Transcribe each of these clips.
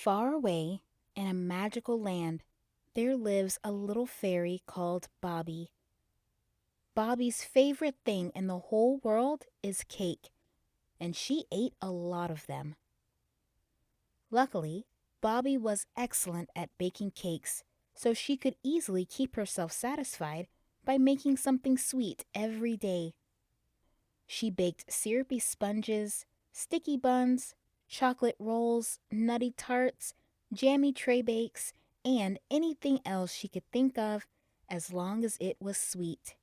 Far away, in a magical land, there lives a little fairy called Bobby. Bobby's favorite thing in the whole world is cake, and she ate a lot of them. Luckily, Bobby was excellent at baking cakes, so she could easily keep herself satisfied by making something sweet every day. She baked syrupy sponges, sticky buns, chocolate rolls, nutty tarts, jammy tray bakes, and anything else she could think of as long as it was sweet.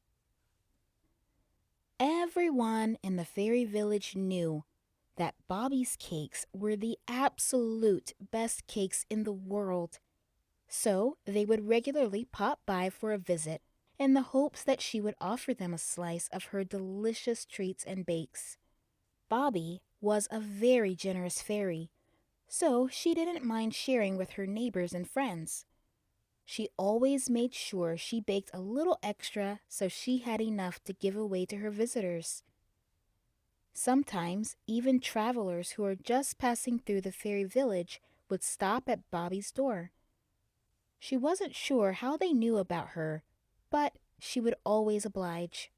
Everyone in the fairy village knew that Bobby's cakes were the absolute best cakes in the world, so they would regularly pop by for a visit in the hopes that she would offer them a slice of her delicious treats and bakes. Bobby was a very generous fairy, so she didn't mind sharing with her neighbors and friends. She always made sure she baked a little extra so she had enough to give away to her visitors. Sometimes even travelers who were just passing through the fairy village would stop at Bobby's door. She wasn't sure how they knew about her, but she would always oblige.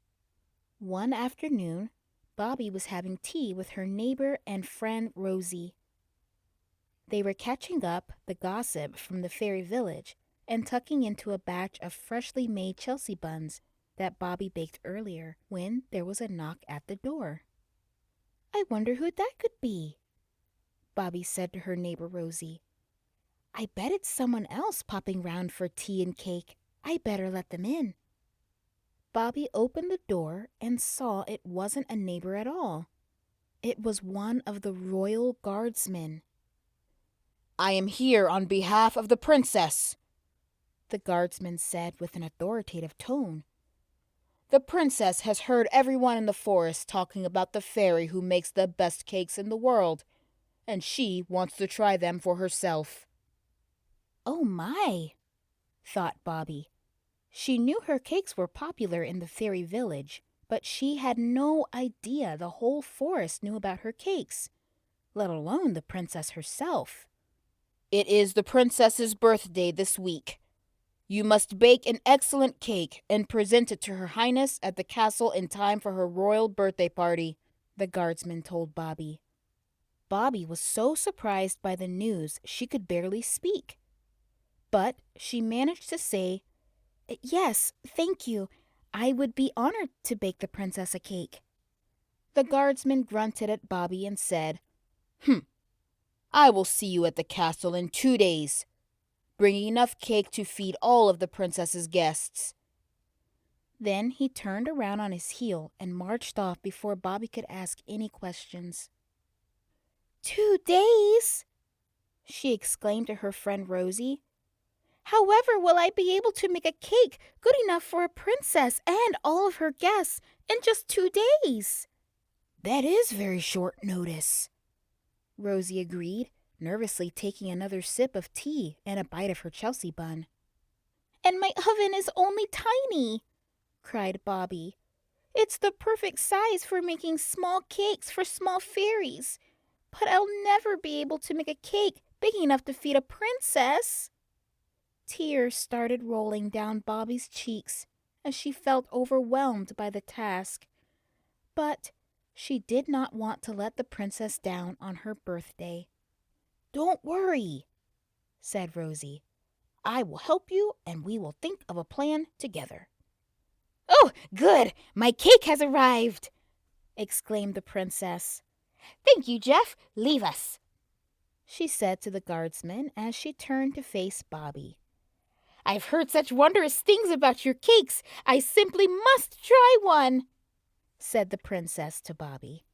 One afternoon, Bobby was having tea with her neighbor and friend Rosie. They were catching up the gossip from the fairy village and tucking into a batch of freshly made Chelsea buns that Bobby baked earlier when there was a knock at the door. "I wonder who that could be," Bobby said to her neighbor Rosie. "I bet it's someone else popping round for tea and cake. I better let them in." Bobby opened the door and saw it wasn't a neighbor at all. It was one of the royal guardsmen. "I am here on behalf of the princess," the guardsman said with an authoritative tone. "The princess has heard everyone in the forest talking about the fairy who makes the best cakes in the world, and she wants to try them for herself." "Oh my," thought Bobby. She knew her cakes were popular in the fairy village, but she had no idea the whole forest knew about her cakes, let alone the princess herself. "It is the princess's birthday this week. You must bake an excellent cake and present it to Her Highness at the castle in time for her royal birthday party," the guardsman told Bobby. Bobby was so surprised by the news she could barely speak. But she managed to say, "Yes, thank you. I would be honored to bake the princess a cake." The guardsman grunted at Bobby and said, "I will see you at the castle in 2 days. Bring enough cake to feed all of the princess's guests." Then he turned around on his heel and marched off before Bobby could ask any questions. "2 days?" she exclaimed to her friend Rosie. "However will I be able to make a cake good enough for a princess and all of her guests in just 2 days?" "That is very short notice," Rosie agreed, nervously taking another sip of tea and a bite of her Chelsea bun. "And my oven is only tiny," cried Bobby. "It's the perfect size for making small cakes for small fairies. But I'll never be able to make a cake big enough to feed a princess." Tears started rolling down Bobby's cheeks as she felt overwhelmed by the task. But she did not want to let the princess down on her birthday. "Don't worry," said Rosie. "I will help you and we will think of a plan together." "Oh, good! My cake has arrived!" exclaimed the princess. "Thank you, Jeff. Leave us," she said to the guardsman as she turned to face Bobby. "I've heard such wondrous things about your cakes. I simply must try one," said the princess to Bobby.